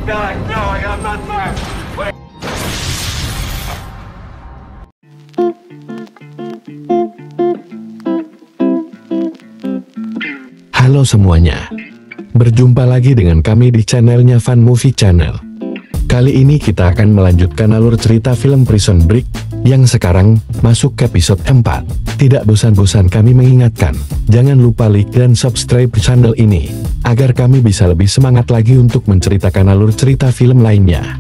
No, I'm not there. Wait. Halo semuanya, berjumpa lagi dengan kami di channelnya Fun Movie Channel. Kali ini kita akan melanjutkan alur cerita film Prison Break, yang sekarang masuk ke episode 4. Tidak bosan-bosan kami mengingatkan, jangan lupa like dan subscribe channel ini, agar kami bisa lebih semangat lagi untuk menceritakan alur cerita film lainnya.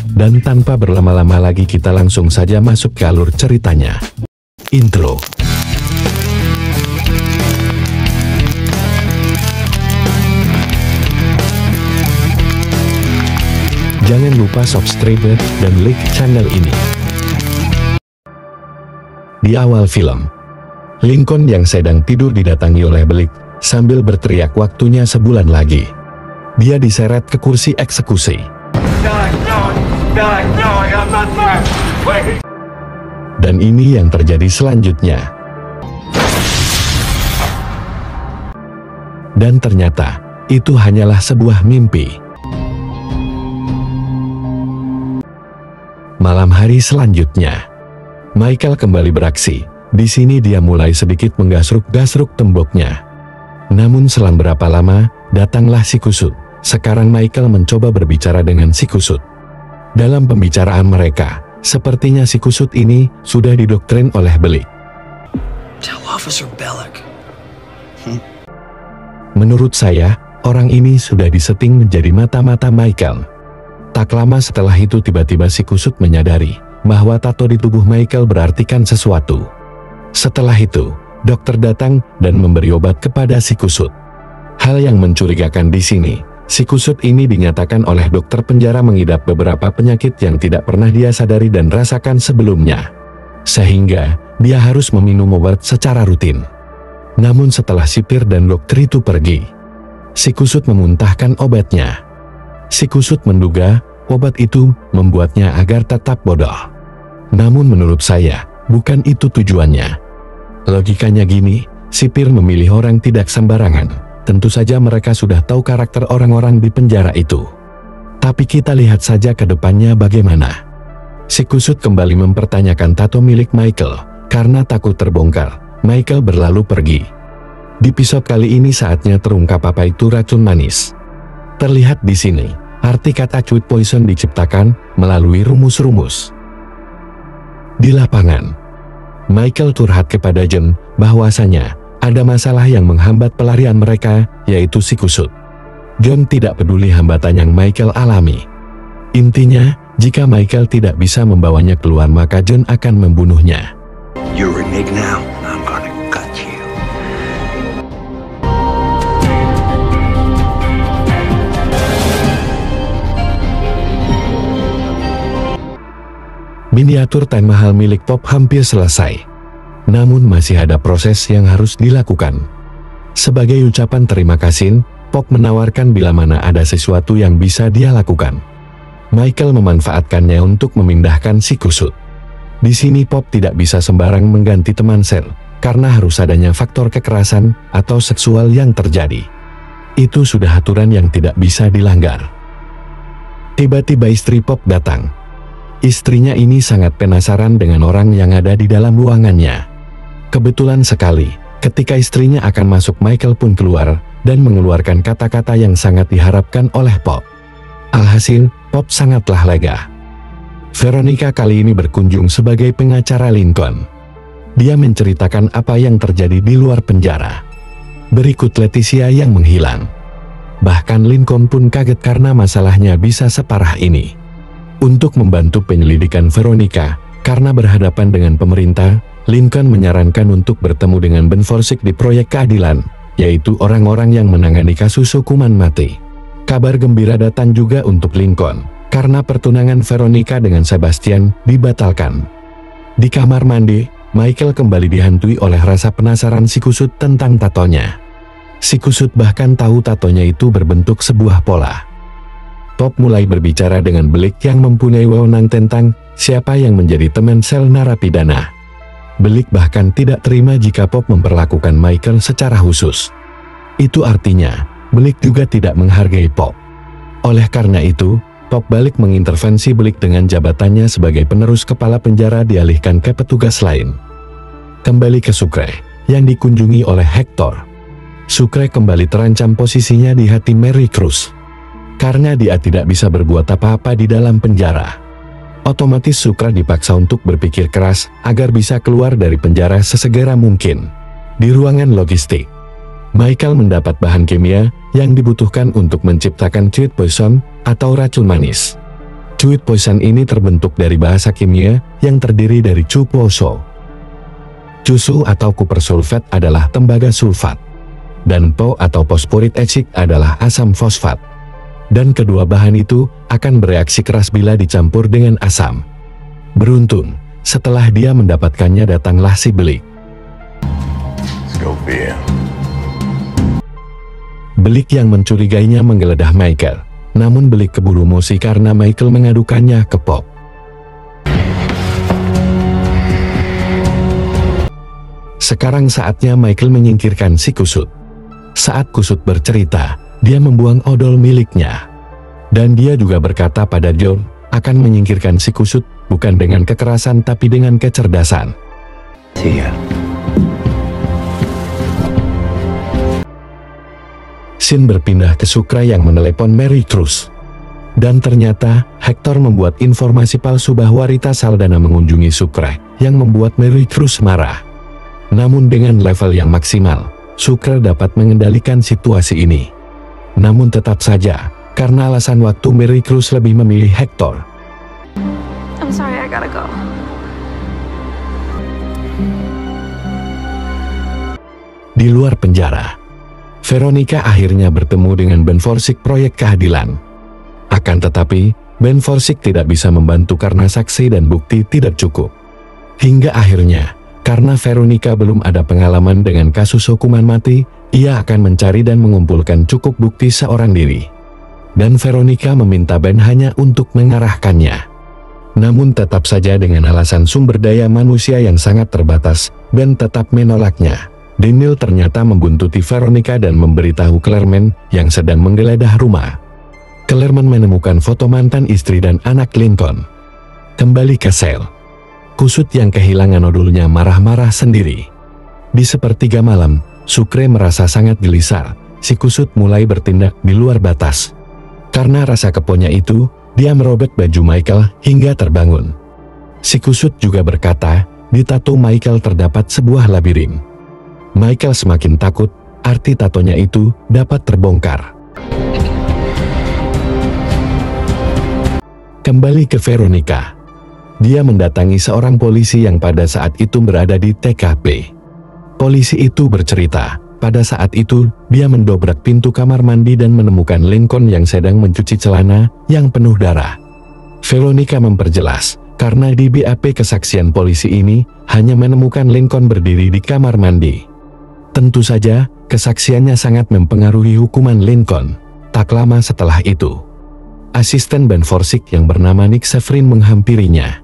Dan tanpa berlama-lama lagi kita langsung saja masuk ke alur ceritanya. Intro. Jangan lupa subscribe dan like channel ini. Di awal film, Lincoln yang sedang tidur didatangi oleh Blake, sambil berteriak waktunya sebulan lagi. Dia diseret ke kursi eksekusi. Dan ini yang terjadi selanjutnya. Dan ternyata, itu hanyalah sebuah mimpi. Malam hari selanjutnya, Michael kembali beraksi. Di sini dia mulai sedikit menggasruk-gasruk temboknya. Namun selang berapa lama, datanglah si kusut. Sekarang Michael mencoba berbicara dengan si kusut. Dalam pembicaraan mereka, sepertinya si kusut ini sudah didoktrin oleh Blake. Tell Officer Bellick. Menurut saya, orang ini sudah disetting menjadi mata-mata Michael. Tak lama setelah itu tiba-tiba si kusut menyadari bahwa tato di tubuh Michael berartikan sesuatu. Setelah itu, dokter datang dan memberi obat kepada si kusut. Hal yang mencurigakan di sini, si kusut ini dinyatakan oleh dokter penjara mengidap beberapa penyakit yang tidak pernah dia sadari dan rasakan sebelumnya. Sehingga, dia harus meminum obat secara rutin. Namun setelah sipir dan dokter itu pergi, si kusut memuntahkan obatnya. Si kusut menduga obat itu membuatnya agar tetap bodoh. Namun menurut saya, bukan itu tujuannya. Logikanya gini, sipir memilih orang tidak sembarangan. Tentu saja mereka sudah tahu karakter orang-orang di penjara itu. Tapi kita lihat saja ke depannya bagaimana. Si kusut kembali mempertanyakan tato milik Michael, karena takut terbongkar. Michael berlalu pergi. Di episode kali ini saatnya terungkap apa itu racun manis. Terlihat di sini, arti kata sweet poison diciptakan melalui rumus-rumus. Di lapangan, Michael curhat kepada John bahwasanya ada masalah yang menghambat pelarian mereka, yaitu si kusut. John tidak peduli hambatan yang Michael alami. Intinya, jika Michael tidak bisa membawanya keluar maka John akan membunuhnya. You renege now, I'm gonna gut you. Miniatur Tan Mahal milik Pop hampir selesai. Namun masih ada proses yang harus dilakukan. Sebagai ucapan terima kasih, Pop menawarkan bila mana ada sesuatu yang bisa dia lakukan. Michael memanfaatkannya untuk memindahkan si kusut. Di sini Pop tidak bisa sembarang mengganti teman sel, karena harus adanya faktor kekerasan atau seksual yang terjadi. Itu sudah aturan yang tidak bisa dilanggar. Tiba-tiba istri Pop datang. Istrinya ini sangat penasaran dengan orang yang ada di dalam ruangannya. Kebetulan sekali, ketika istrinya akan masuk Michael pun keluar, dan mengeluarkan kata-kata yang sangat diharapkan oleh Pop. Alhasil, Pop sangatlah lega. Veronica kali ini berkunjung sebagai pengacara Lincoln. Dia menceritakan apa yang terjadi di luar penjara. Berikut Leticia yang menghilang. Bahkan Lincoln pun kaget karena masalahnya bisa separah ini. Untuk membantu penyelidikan Veronica, karena berhadapan dengan pemerintah, Lincoln menyarankan untuk bertemu dengan Ben Forsyth di proyek keadilan, yaitu orang-orang yang menangani kasus hukuman mati. Kabar gembira datang juga untuk Lincoln, karena pertunangan Veronica dengan Sebastian dibatalkan. Di kamar mandi, Michael kembali dihantui oleh rasa penasaran si kusut tentang tatonya. Si kusut bahkan tahu tatonya itu berbentuk sebuah pola. Pop mulai berbicara dengan Blake yang mempunyai wewenang tentang siapa yang menjadi teman sel narapidana. Blake bahkan tidak terima jika Pop memperlakukan Michael secara khusus. Itu artinya, Blake juga tidak menghargai Pop. Oleh karena itu, Pop balik mengintervensi Blake dengan jabatannya sebagai penerus kepala penjara dialihkan ke petugas lain. Kembali ke Sucre, yang dikunjungi oleh Hector. Sucre kembali terancam posisinya di hati Mary Cruz. Karena dia tidak bisa berbuat apa-apa di dalam penjara. Otomatis Sucre dipaksa untuk berpikir keras agar bisa keluar dari penjara sesegera mungkin. Di ruangan logistik, Michael mendapat bahan kimia yang dibutuhkan untuk menciptakan chewed poison atau racun manis. Chewed poison ini terbentuk dari bahasa kimia yang terdiri dari Chu-Po-So. Cusu atau copper sulfate adalah tembaga sulfat, dan Po atau phosphoric acid adalah asam fosfat. Dan kedua bahan itu akan bereaksi keras bila dicampur dengan asam. Beruntung, setelah dia mendapatkannya datanglah si Blake. Blake yang mencurigainya menggeledah Michael, namun Blake keburu emosi karena Michael mengadukannya ke Pop. Sekarang saatnya Michael menyingkirkan si kusut. Saat kusut bercerita, dia membuang odol miliknya. Dan dia juga berkata pada John, akan menyingkirkan si kusut bukan dengan kekerasan tapi dengan kecerdasan. Iya. Scene berpindah ke Sucre yang menelepon Mary Cruz. Dan ternyata, Hector membuat informasi palsu bahwa Rita Saldana mengunjungi Sucre, yang membuat Mary Cruz marah. Namun dengan level yang maksimal, Sucre dapat mengendalikan situasi ini. Namun tetap saja, karena alasan waktu Mary Cruz lebih memilih Hector. I'm sorry, I gotta go. Di luar penjara, Veronica akhirnya bertemu dengan Ben Forsyth proyek keadilan. Akan tetapi, Ben Forsyth tidak bisa membantu karena saksi dan bukti tidak cukup. Hingga akhirnya, karena Veronica belum ada pengalaman dengan kasus hukuman mati, ia akan mencari dan mengumpulkan cukup bukti seorang diri. Dan Veronica meminta Ben hanya untuk mengarahkannya. Namun tetap saja dengan alasan sumber daya manusia yang sangat terbatas, Ben tetap menolaknya. Daniel ternyata membuntuti Veronica dan memberitahu Clermont yang sedang menggeledah rumah. Clermont menemukan foto mantan istri dan anak Lincoln. Kembali ke sel. Kusut yang kehilangan odolnya marah-marah sendiri. Di sepertiga malam, Sucre merasa sangat gelisah. Si kusut mulai bertindak di luar batas. Karena rasa keponya itu, dia merobek baju Michael hingga terbangun. Si kusut juga berkata, di tato Michael terdapat sebuah labirin. Michael semakin takut, arti tatonya itu dapat terbongkar. Kembali ke Veronica. Dia mendatangi seorang polisi yang pada saat itu berada di TKP. Polisi itu bercerita, pada saat itu dia mendobrak pintu kamar mandi dan menemukan Lincoln yang sedang mencuci celana yang penuh darah. Veronica memperjelas, karena di BAP kesaksian polisi ini hanya menemukan Lincoln berdiri di kamar mandi. Tentu saja, kesaksiannya sangat mempengaruhi hukuman Lincoln. Tak lama setelah itu, asisten Ben Forsyth yang bernama Nick Severin menghampirinya.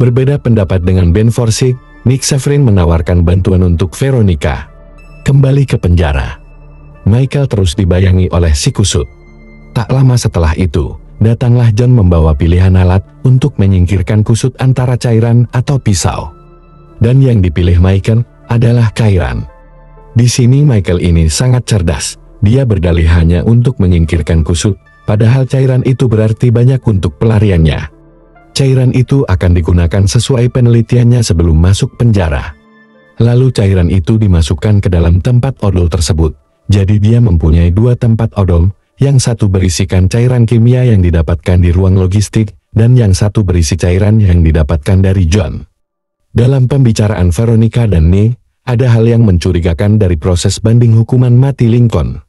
Berbeda pendapat dengan Ben Forsyth, Nick Severin menawarkan bantuan untuk Veronica. Kembali ke penjara. Michael terus dibayangi oleh si kusut. Tak lama setelah itu, datanglah John membawa pilihan alat untuk menyingkirkan kusut antara cairan atau pisau. Dan yang dipilih Michael adalah cairan. Di sini Michael ini sangat cerdas. Dia berdalih hanya untuk menyingkirkan kusut, padahal cairan itu berarti banyak untuk pelariannya. Cairan itu akan digunakan sesuai penelitiannya sebelum masuk penjara. Lalu cairan itu dimasukkan ke dalam tempat odol tersebut. Jadi dia mempunyai dua tempat odol, yang satu berisikan cairan kimia yang didapatkan di ruang logistik, dan yang satu berisi cairan yang didapatkan dari John. Dalam pembicaraan Veronica dan Nick, ada hal yang mencurigakan dari proses banding hukuman mati Lincoln.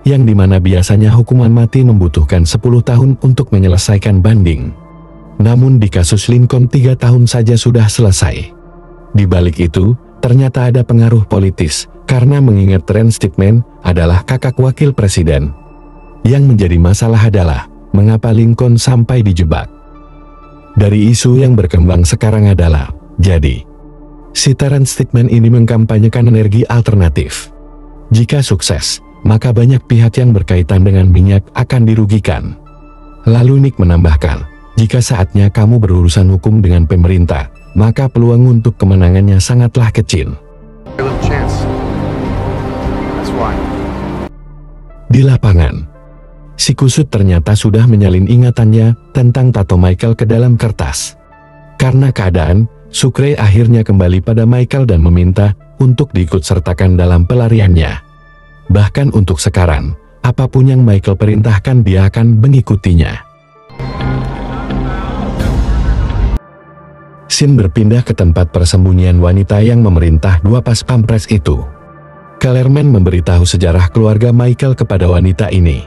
Yang dimana biasanya hukuman mati membutuhkan 10 tahun untuk menyelesaikan banding. Namun di kasus Lincoln 3 tahun saja sudah selesai. Di balik itu, ternyata ada pengaruh politis, karena mengingat Trent Stedman adalah kakak wakil presiden. Yang menjadi masalah adalah, mengapa Lincoln sampai dijebak. Dari isu yang berkembang sekarang adalah, jadi, si Trent Stedman ini mengkampanyekan energi alternatif. Jika sukses, maka banyak pihak yang berkaitan dengan minyak akan dirugikan. Lalu Nick menambahkan, jika saatnya kamu berurusan hukum dengan pemerintah, maka peluang untuk kemenangannya sangatlah kecil. Di lapangan, si kusut ternyata sudah menyalin ingatannya tentang tato Michael ke dalam kertas. Karena keadaan, Sucre akhirnya kembali pada Michael dan meminta untuk diikutsertakan dalam pelariannya. Bahkan untuk sekarang, apapun yang Michael perintahkan dia akan mengikutinya. Scene berpindah ke tempat persembunyian wanita yang memerintah dua pas pampres itu. Kellerman memberitahu sejarah keluarga Michael kepada wanita ini.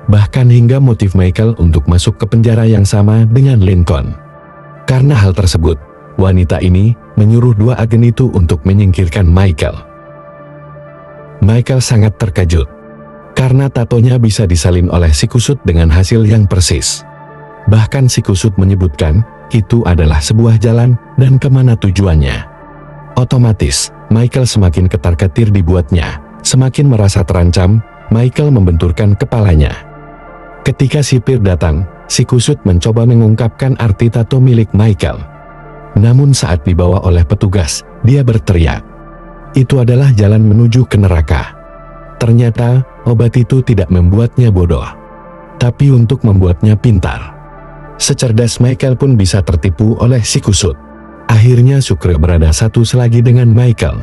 Bahkan hingga motif Michael untuk masuk ke penjara yang sama dengan Lincoln. Karena hal tersebut, wanita ini menyuruh dua agen itu untuk menyingkirkan Michael. Michael sangat terkejut. Karena tatonya bisa disalin oleh si kusut dengan hasil yang persis. Bahkan si kusut menyebutkan, itu adalah sebuah jalan dan kemana tujuannya. Otomatis, Michael semakin ketar-ketir dibuatnya. Semakin merasa terancam, Michael membenturkan kepalanya. Ketika sipir datang, si kusut mencoba mengungkapkan arti tato milik Michael. Namun saat dibawa oleh petugas, dia berteriak. Itu adalah jalan menuju ke neraka. Ternyata, obat itu tidak membuatnya bodoh, tapi untuk membuatnya pintar. Secerdas Michael pun bisa tertipu oleh si kusut. Akhirnya Sucre berada satu selagi dengan Michael.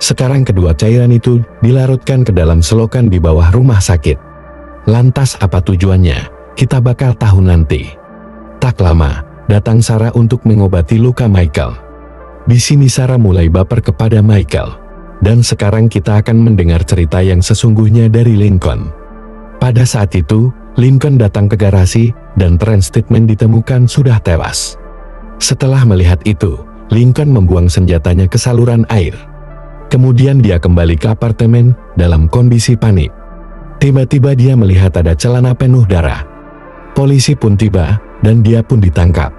Sekarang kedua cairan itu dilarutkan ke dalam selokan di bawah rumah sakit. Lantas apa tujuannya? Kita bakal tahu nanti. Tak lama, datang Sarah untuk mengobati luka Michael. Di sini Sarah mulai baper kepada Michael. Dan sekarang kita akan mendengar cerita yang sesungguhnya dari Lincoln. Pada saat itu, Lincoln datang ke garasi, dan Trent Steadman ditemukan sudah tewas. Setelah melihat itu, Lincoln membuang senjatanya ke saluran air. Kemudian dia kembali ke apartemen, dalam kondisi panik. Tiba-tiba dia melihat ada celana penuh darah. Polisi pun tiba, dan dia pun ditangkap.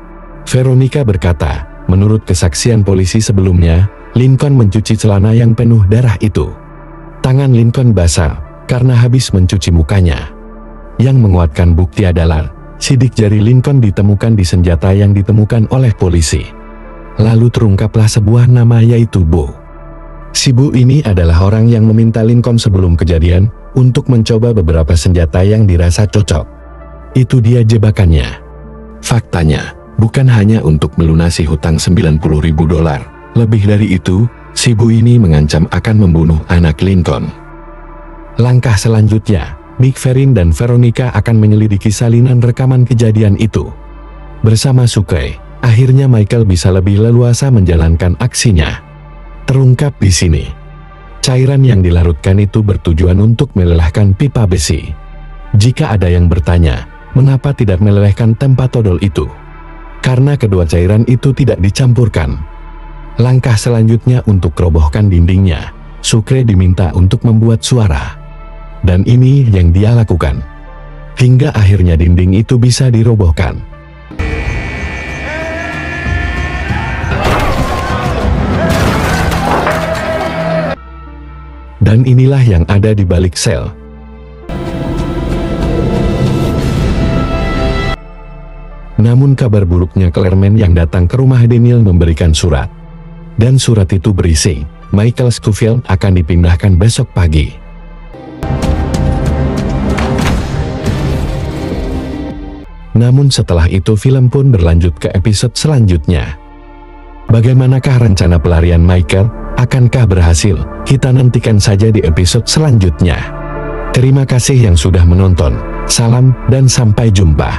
Veronica berkata, menurut kesaksian polisi sebelumnya, Lincoln mencuci celana yang penuh darah itu. Tangan Lincoln basah, karena habis mencuci mukanya. Yang menguatkan bukti adalah, sidik jari Lincoln ditemukan di senjata yang ditemukan oleh polisi. Lalu terungkaplah sebuah nama yaitu Bo. Si Bo ini adalah orang yang meminta Lincoln sebelum kejadian, untuk mencoba beberapa senjata yang dirasa cocok. Itu dia jebakannya. Faktanya, bukan hanya untuk melunasi hutang $90.000. Lebih dari itu, si Bo ini mengancam akan membunuh anak Lincoln. Langkah selanjutnya, Nick Ferrin dan Veronica akan menyelidiki salinan rekaman kejadian itu. Bersama Sucre, akhirnya Michael bisa lebih leluasa menjalankan aksinya. Terungkap di sini, cairan yang dilarutkan itu bertujuan untuk melelehkan pipa besi. Jika ada yang bertanya, mengapa tidak melelehkan tempat odol itu? Karena kedua cairan itu tidak dicampurkan. Langkah selanjutnya untuk robohkan dindingnya, Sucre diminta untuk membuat suara. Dan ini yang dia lakukan. Hingga akhirnya dinding itu bisa dirobohkan. Dan inilah yang ada di balik sel. Namun kabar buruknya Kellerman yang datang ke rumah Daniel memberikan surat. Dan surat itu berisi, Michael Scofield akan dipindahkan besok pagi. Namun setelah itu film pun berlanjut ke episode selanjutnya. Bagaimanakah rencana pelarian Michael? Akankah berhasil? Kita nantikan saja di episode selanjutnya. Terima kasih yang sudah menonton. Salam dan sampai jumpa.